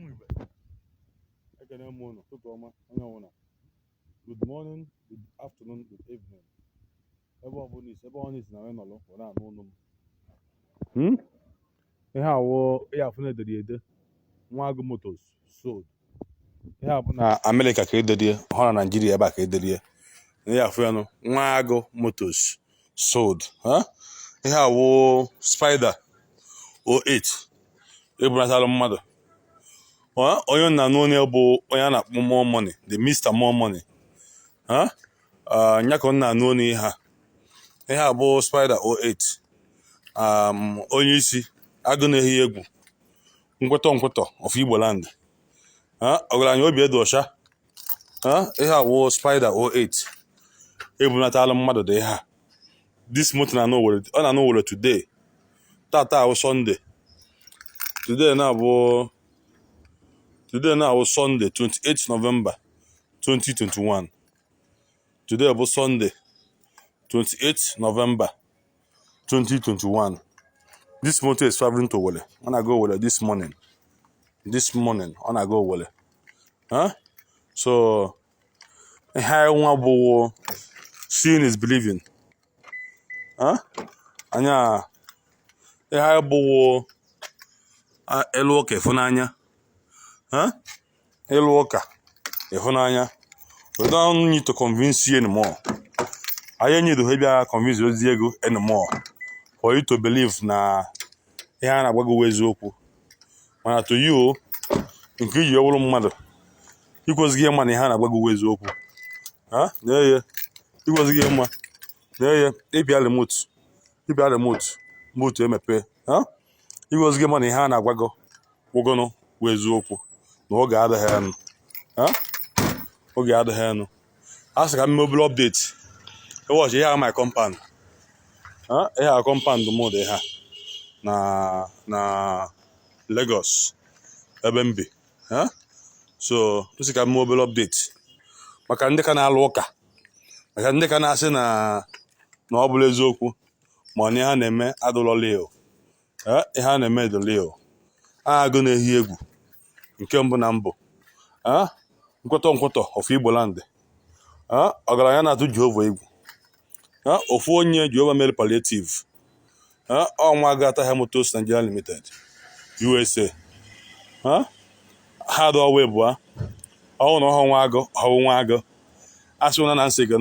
ụmụ Igbo ekene m unu ụtụtụ ọma onye ọbụla good morning, good afternoon, good evening ebe ọbụla isi ebe ọbụla isi na wee nọrọ were anụ ụnụ m ihe awụ ihe afụ na-edere ede Nwagu Motors sold ihe a bụ na Amerịka ka ederie ọ na Naịjirịa ebe a ka ederie ihe afụ ya nụ Nwagu Motors sold ihe awụ Spider 08 ebunatala mmadụ onye nna n'onye bụ onye a na-akpọ more money the Mr. More Money nya ka nna n'onye ihe a bụ Spider 08 onye isi agụ na-ehi egwu nkwetọ of Igbo land ọgaranya obi edo ọcha ihe a bụ Spider 08 ebunatala mmadụ dị ihe this month ọ na Owerri today tata awụ Sunday today na-abụ Sunday 28 November 2021 today bụ Sunday 28 November 2021 this motor is traveling to Owerri ọ na-aga Owerri this morning ọ na-aga Owerri so ihe nwa bụ seeing is believing anya ihe bụ ịlụ ụka ịhụnanya we don't need to convince you anymore. I need to help you convince you anymore for you to believe na ihe a na-agwago eziokwu mana to you nke iji ọbụrụ mmadụ ikwesịghị ịma na ihe a na-agwago eziokwu ikwesịghị ịma ịbịa remote emepe ikwesịghị ịma na ihe a na-agwago ụgọnụ eziokwu na oge adịghị enu a sị ka m mobile update watch ihe a my compound ihe a compound m dị ha na Lagos ebe m bi so m sị ka m mobile update maka ndị ka na-alụ ụka maka ndị ka na-asị na ọ bụla eziokwu ma ọ na ha na-eme adụlọlio ihe a na-eme edolio agụ na-ehi egwu nke mbụ na mbụ nkwetọ of Igbo land ọgaranya na-atụ Jehova egwu ofu onye Jehova mere palliative ọnwa ga-ata Motors Nigeria Limited USA ha dọwa bụ ọhụụ na ọhụụ nwa agụ asị na nsị gị